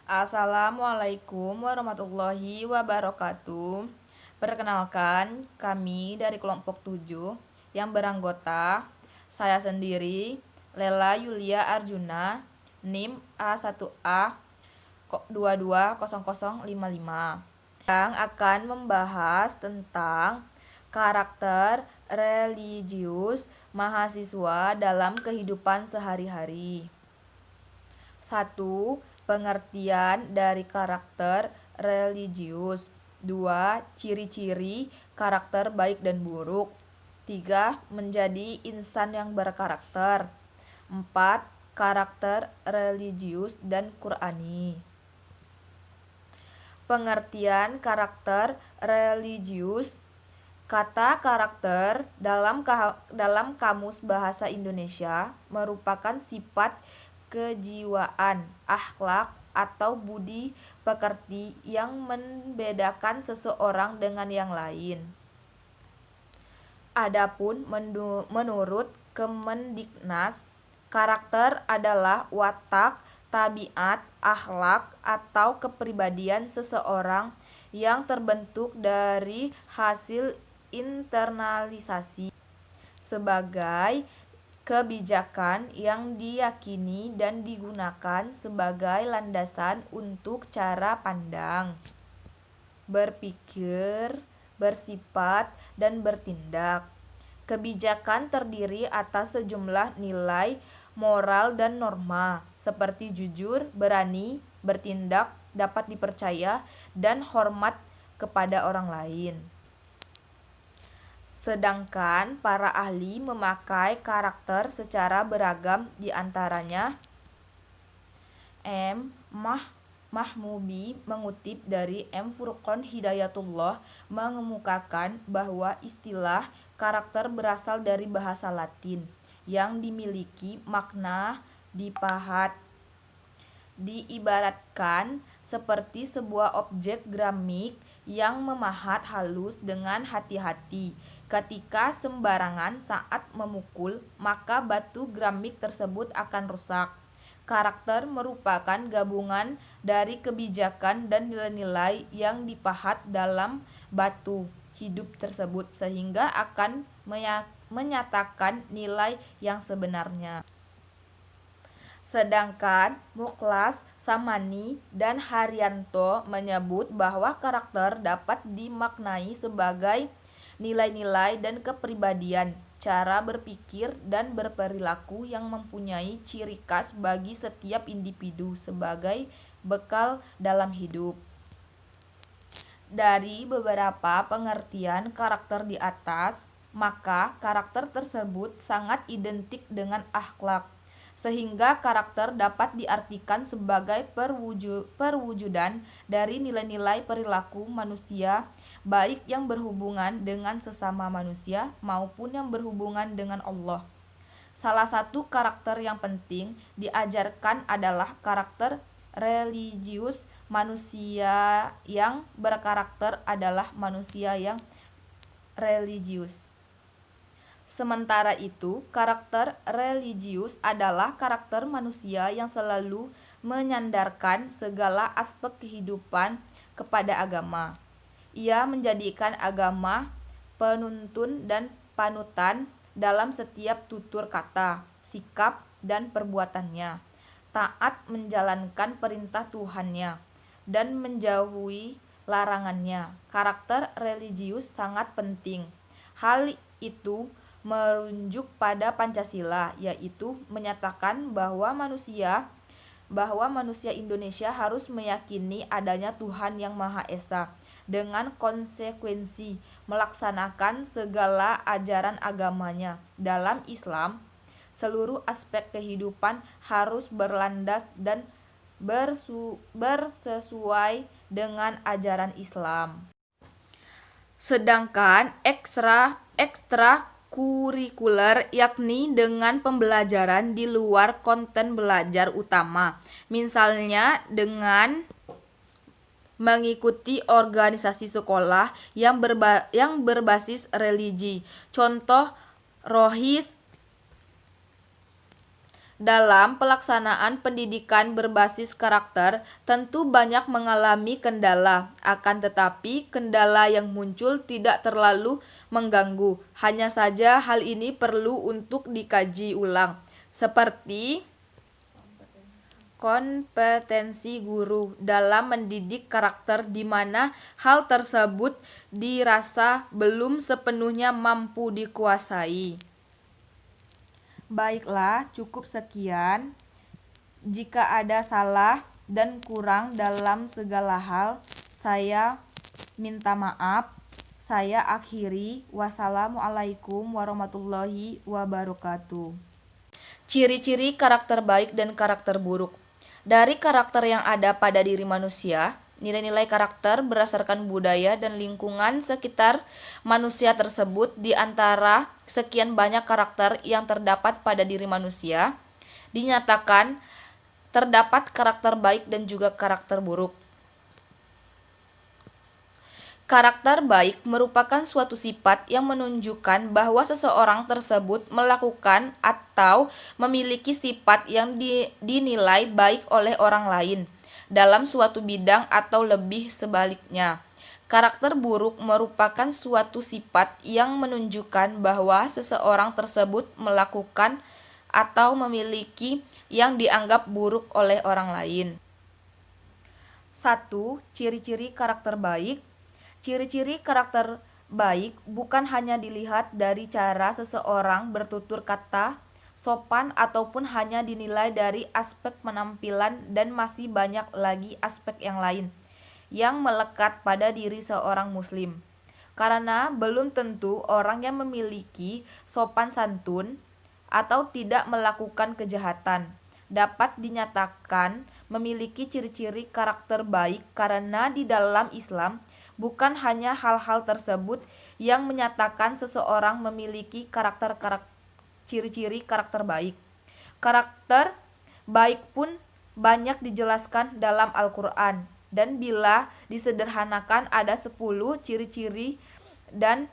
Assalamualaikum warahmatullahi wabarakatuh. Perkenalkan, kami dari kelompok 7 yang beranggota saya sendiri, Lela Yulia Arjuna, NIM A1A 220055, yang akan membahas tentang karakter religius mahasiswa dalam kehidupan sehari-hari. 1. Pengertian dari karakter religius. 2. Ciri-ciri karakter baik dan buruk. 3. Menjadi insan yang berkarakter. 4. Karakter religius dan Qur'ani. Pengertian karakter religius. Kata karakter dalam Kamus Bahasa Indonesia merupakan sifat kejiwaan, akhlak, atau budi pekerti yang membedakan seseorang dengan yang lain. Adapun menurut Kemendiknas, karakter adalah watak, tabiat, akhlak, atau kepribadian seseorang yang terbentuk dari hasil internalisasi sebagai kebijakan yang diyakini dan digunakan sebagai landasan untuk cara pandang, berpikir, bersifat, dan bertindak. Kebijakan terdiri atas sejumlah nilai moral dan norma, seperti jujur, berani, bertindak, dapat dipercaya, dan hormat kepada orang lain. Sedangkan para ahli memakai karakter secara beragam, di antaranya M. Mahmubi mengutip dari M. Furqon Hidayatullah mengemukakan bahwa istilah karakter berasal dari bahasa Latin yang dimiliki makna dipahat, diibaratkan seperti sebuah objek gramik yang memahat halus dengan hati-hati. Ketika sembarangan saat memukul, maka batu gramik tersebut akan rusak. Karakter merupakan gabungan dari kebijakan dan nilai-nilai yang dipahat dalam batu hidup tersebut sehingga akan menyatakan nilai yang sebenarnya. Sedangkan Muklas, Samani, dan Haryanto menyebut bahwa karakter dapat dimaknai sebagai nilai-nilai dan kepribadian, cara berpikir dan berperilaku yang mempunyai ciri khas bagi setiap individu sebagai bekal dalam hidup. Dari beberapa pengertian karakter di atas, maka karakter tersebut sangat identik dengan akhlak, sehingga karakter dapat diartikan sebagai perwujudan dari nilai-nilai perilaku manusia, baik yang berhubungan dengan sesama manusia maupun yang berhubungan dengan Allah. Salah satu karakter yang penting diajarkan adalah karakter religius. Manusia yang berkarakter adalah manusia yang religius. Sementara itu, karakter religius adalah karakter manusia yang selalu menyandarkan segala aspek kehidupan kepada agama. Ia menjadikan agama penuntun dan panutan dalam setiap tutur kata, sikap, dan perbuatannya. Taat menjalankan perintah Tuhannya dan menjauhi larangannya. Karakter religius sangat penting. Hal itu merujuk pada Pancasila, yaitu menyatakan bahwa manusia Indonesia harus meyakini adanya Tuhan yang Maha Esa, dengan konsekuensi melaksanakan segala ajaran agamanya. Dalam Islam, seluruh aspek kehidupan harus berlandas dan bersesuai dengan ajaran Islam. Sedangkan ekstra kurikuler yakni dengan pembelajaran di luar konten belajar utama, misalnya dengan mengikuti organisasi sekolah yang berbasis religi. Contoh Rohis Dalam pelaksanaan pendidikan berbasis karakter, tentu banyak mengalami kendala, akan tetapi kendala yang muncul tidak terlalu mengganggu. Hanya saja hal ini perlu untuk dikaji ulang, seperti kompetensi guru dalam mendidik karakter di mana hal tersebut dirasa belum sepenuhnya mampu dikuasai. Baiklah, cukup sekian. Jika ada salah dan kurang dalam segala hal, saya minta maaf. Saya akhiri. Wassalamualaikum warahmatullahi wabarakatuh. Ciri-ciri karakter baik dan karakter buruk. Dari karakter yang ada pada diri manusia, nilai-nilai karakter berdasarkan budaya dan lingkungan sekitar manusia tersebut di antara sekian banyak karakter yang terdapat pada diri manusia, dinyatakan terdapat karakter baik dan juga karakter buruk. Karakter baik merupakan suatu sifat yang menunjukkan bahwa seseorang tersebut melakukan atau memiliki sifat yang dinilai baik oleh orang lain dalam suatu bidang atau lebih sebaliknya. Karakter buruk merupakan suatu sifat yang menunjukkan bahwa seseorang tersebut melakukan atau memiliki yang dianggap buruk oleh orang lain. 1. Ciri-ciri karakter baik. Ciri-ciri karakter baik bukan hanya dilihat dari cara seseorang bertutur kata, sopan, ataupun hanya dinilai dari aspek penampilan, dan masih banyak lagi aspek yang lain yang melekat pada diri seorang muslim. Karena belum tentu orang yang memiliki sopan santun atau tidak melakukan kejahatan dapat dinyatakan memiliki ciri-ciri karakter baik, karena di dalam Islam bukan hanya hal-hal tersebut yang menyatakan seseorang memiliki ciri-ciri karakter baik. Karakter baik pun banyak dijelaskan dalam Al-Quran, dan bila disederhanakan ada 10 ciri-ciri dan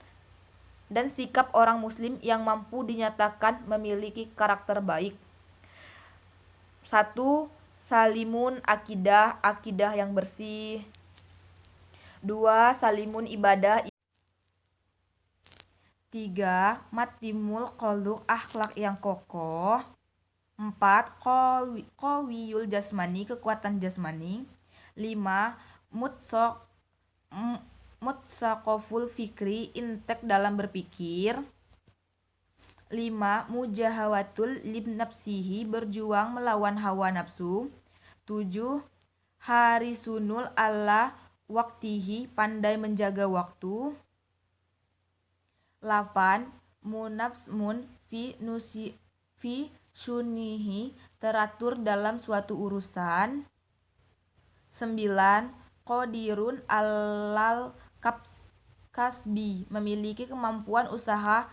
sikap orang muslim yang mampu dinyatakan memiliki karakter baik. 1. Salimun akidah, akidah yang bersih. 2. Salimun ibadah. 3. Matimul qoluk, akhlak yang kokoh. 4. Qawiyul jasmani, kekuatan jasmani. 5. Mutsaqoful fikri, intek dalam berpikir. 5. Mujahawatul libnafsihi, berjuang melawan hawa nafsu. 7. Harisunul ala waktihi, pandai menjaga waktu. 8. Munafsmun fi sunihi, teratur dalam suatu urusan. 9. Qadirun alal kasbi, memiliki kemampuan usaha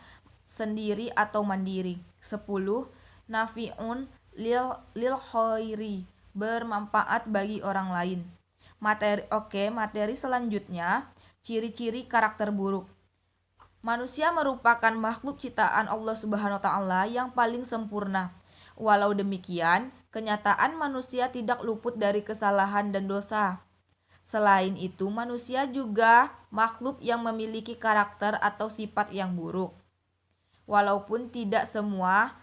sendiri atau mandiri. 10. Nafi'un lil khairi, bermanfaat bagi orang lain. Materi selanjutnya, ciri-ciri karakter buruk. Manusia merupakan makhluk ciptaan Allah Subhanahu wa taala yang paling sempurna. Walau demikian, kenyataan manusia tidak luput dari kesalahan dan dosa. Selain itu, manusia juga makhluk yang memiliki karakter atau sifat yang buruk. Walaupun tidak semua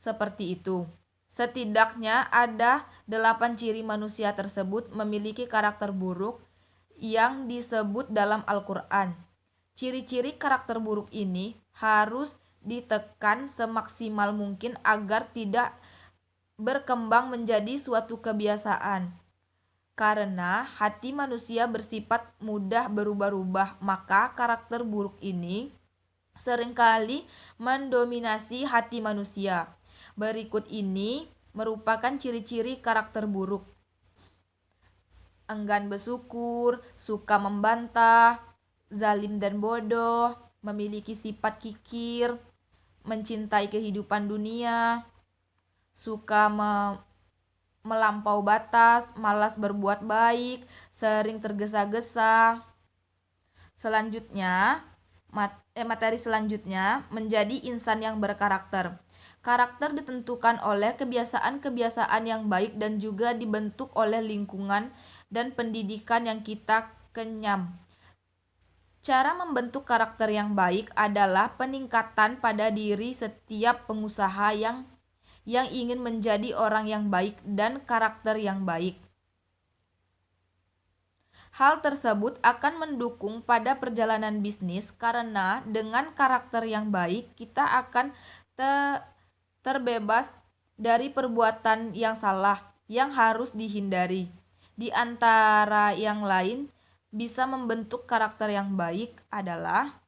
seperti itu. Setidaknya ada 8 ciri manusia tersebut memiliki karakter buruk yang disebut dalam Al-Quran. Ciri-ciri karakter buruk ini harus ditekan semaksimal mungkin agar tidak berkembang menjadi suatu kebiasaan. Karena hati manusia bersifat mudah berubah-ubah, maka karakter buruk ini seringkali mendominasi hati manusia. Berikut ini merupakan ciri-ciri karakter buruk. Enggan bersyukur, suka membantah, zalim dan bodoh, memiliki sifat kikir, mencintai kehidupan dunia, suka melampau batas, malas berbuat baik, sering tergesa-gesa. Selanjutnya, materi selanjutnya, menjadi insan yang berkarakter. Karakter ditentukan oleh kebiasaan-kebiasaan yang baik dan juga dibentuk oleh lingkungan dan pendidikan yang kita kenyam. Cara membentuk karakter yang baik adalah peningkatan pada diri setiap pengusaha yang ingin menjadi orang yang baik dan karakter yang baik. Hal tersebut akan mendukung pada perjalanan bisnis karena dengan karakter yang baik kita akan terbebas dari perbuatan yang salah yang harus dihindari. Di antara yang lain, bisa membentuk karakter yang baik adalah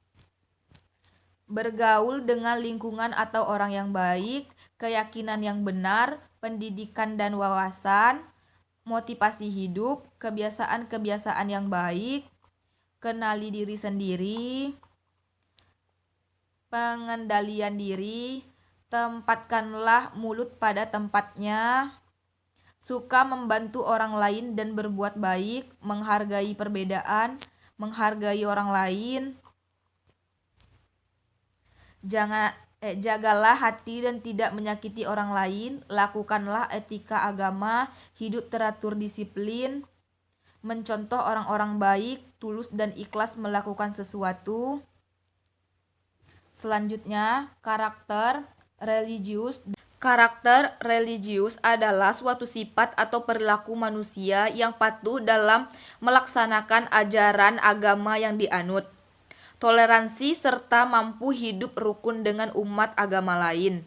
bergaul dengan lingkungan atau orang yang baik, keyakinan yang benar, pendidikan dan wawasan, motivasi hidup, kebiasaan-kebiasaan yang baik, kenali diri sendiri, pengendalian diri, tempatkanlah mulut pada tempatnya, suka membantu orang lain dan berbuat baik, menghargai perbedaan, menghargai orang lain, jagalah hati dan tidak menyakiti orang lain, lakukanlah etika agama, hidup teratur disiplin, mencontoh orang-orang baik, tulus dan ikhlas melakukan sesuatu. Selanjutnya, karakter religius. Karakter religius adalah suatu sifat atau perilaku manusia yang patuh dalam melaksanakan ajaran agama yang dianut, toleransi, serta mampu hidup rukun dengan umat agama lain.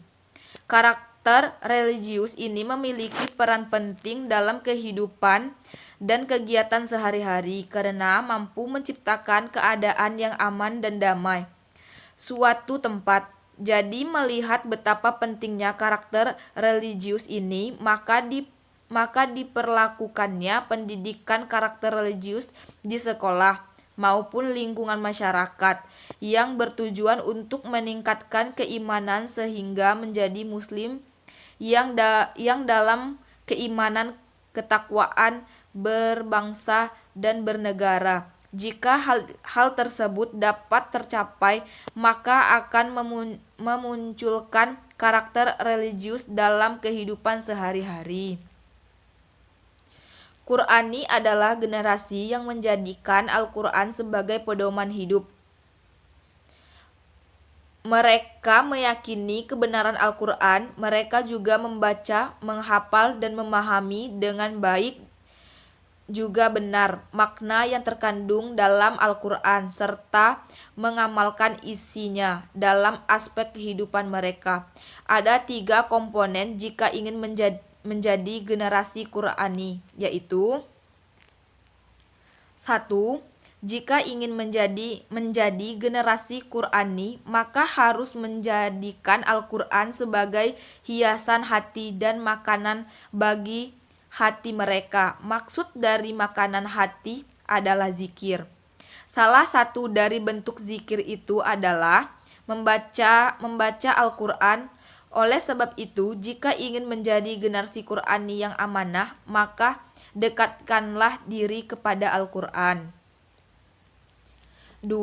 Karakter religius ini memiliki peran penting dalam kehidupan dan kegiatan sehari-hari karena mampu menciptakan keadaan yang aman dan damai suatu tempat. Jadi melihat betapa pentingnya karakter religius ini, maka diperlakukannya pendidikan karakter religius di sekolah maupun lingkungan masyarakat yang bertujuan untuk meningkatkan keimanan sehingga menjadi muslim yang dalam keimanan, ketakwaan, berbangsa dan bernegara. Jika hal tersebut dapat tercapai, maka akan memunculkan karakter religius dalam kehidupan sehari-hari. Qur'ani adalah generasi yang menjadikan Al-Quran sebagai pedoman hidup. Mereka meyakini kebenaran Al-Quran, mereka juga membaca, menghafal, dan memahami dengan baik juga benar makna yang terkandung dalam Al-Quran serta mengamalkan isinya dalam aspek kehidupan mereka. Ada 3 komponen jika ingin menjadi generasi Qur'ani, yaitu 1. Jika ingin menjadi generasi Qur'ani, maka harus menjadikan Al-Quran sebagai hiasan hati dan makanan bagi hati mereka. Maksud dari makanan hati adalah zikir. Salah satu dari bentuk zikir itu adalah membaca Al-Quran. Oleh sebab itu, jika ingin menjadi generasi Qur'ani yang amanah, maka dekatkanlah diri kepada Al-Quran. 2.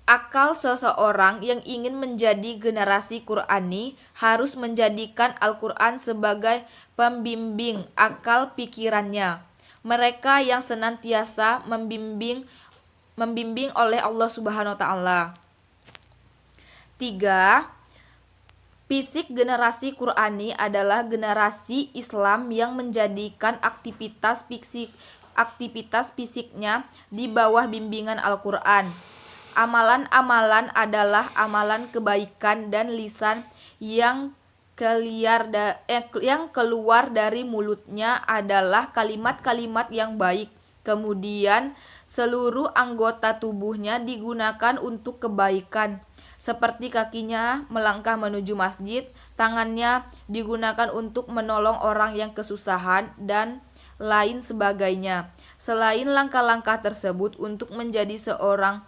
Akal seseorang yang ingin menjadi generasi Qur'ani harus menjadikan Al-Quran sebagai pembimbing akal pikirannya. Mereka yang senantiasa membimbing oleh Allah Subhanahu wa Ta'ala. 3. Fisik generasi Qur'ani adalah generasi Islam yang menjadikan aktivitas fisiknya di bawah bimbingan Al-Quran. Amalan-amalan adalah amalan kebaikan dan lisan yang keluar dari mulutnya adalah kalimat-kalimat yang baik. Kemudian seluruh anggota tubuhnya digunakan untuk kebaikan, seperti kakinya melangkah menuju masjid, tangannya digunakan untuk menolong orang yang kesusahan, dan lain sebagainya. Selain langkah-langkah tersebut, untuk menjadi seorang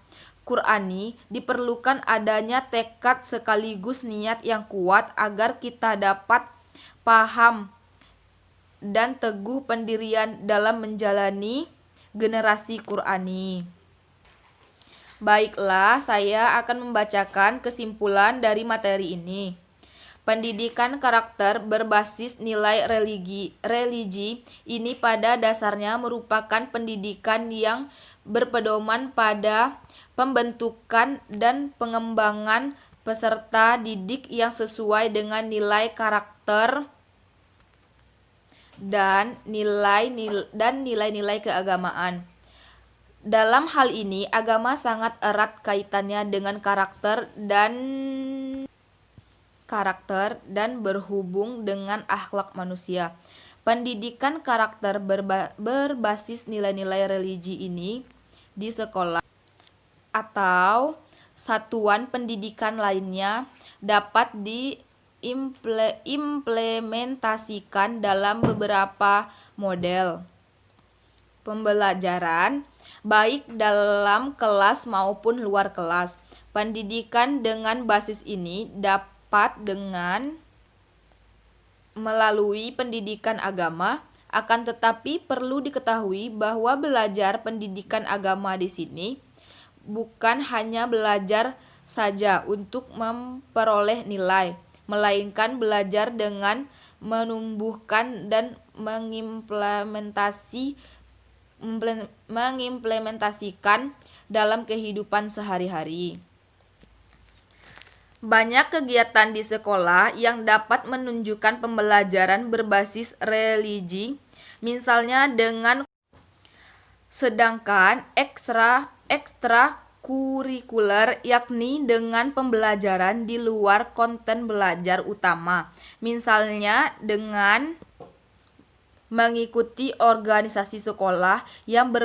Qur'ani diperlukan adanya tekad sekaligus niat yang kuat agar kita dapat paham dan teguh pendirian dalam menjalani generasi Qur'ani. Baiklah, saya akan membacakan kesimpulan dari materi ini. Pendidikan karakter berbasis nilai religi ini pada dasarnya merupakan pendidikan yang berpedoman pada pembentukan dan pengembangan peserta didik yang sesuai dengan nilai karakter dan nilai-nilai keagamaan. Dalam hal ini, agama sangat erat kaitannya dengan karakter dan berhubung dengan akhlak manusia. Pendidikan karakter berbasis nilai-nilai religi ini di sekolah atau satuan pendidikan lainnya dapat diimplementasikan dalam beberapa model pembelajaran, baik dalam kelas maupun luar kelas. Pendidikan dengan basis ini dapat dengan melalui pendidikan agama, akan tetapi perlu diketahui bahwa belajar pendidikan agama di sini bukan hanya belajar saja untuk memperoleh nilai, melainkan belajar dengan menumbuhkan dan mengimplementasikan dalam kehidupan sehari-hari. Banyak kegiatan di sekolah yang dapat menunjukkan pembelajaran berbasis religi, misalnya dengan sedangkan ekstrakurikuler yakni dengan pembelajaran di luar konten belajar utama, misalnya dengan mengikuti organisasi sekolah yang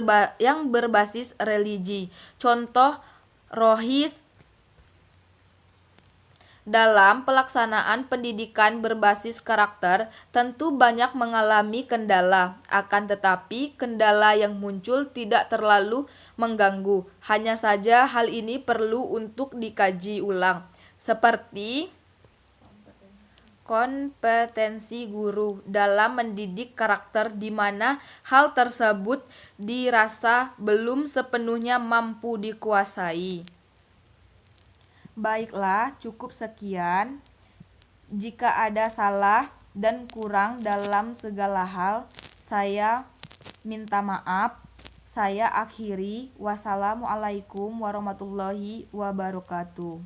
berbasis religi. Contoh Rohis. Dalam pelaksanaan pendidikan berbasis karakter, tentu banyak mengalami kendala, akan tetapi kendala yang muncul tidak terlalu mengganggu. Hanya saja hal ini perlu untuk dikaji ulang, seperti kompetensi guru dalam mendidik karakter di mana hal tersebut dirasa belum sepenuhnya mampu dikuasai. Baiklah, cukup sekian. Jika ada salah dan kurang dalam segala hal, saya minta maaf. Saya akhiri. Wassalamualaikum warahmatullahi wabarakatuh.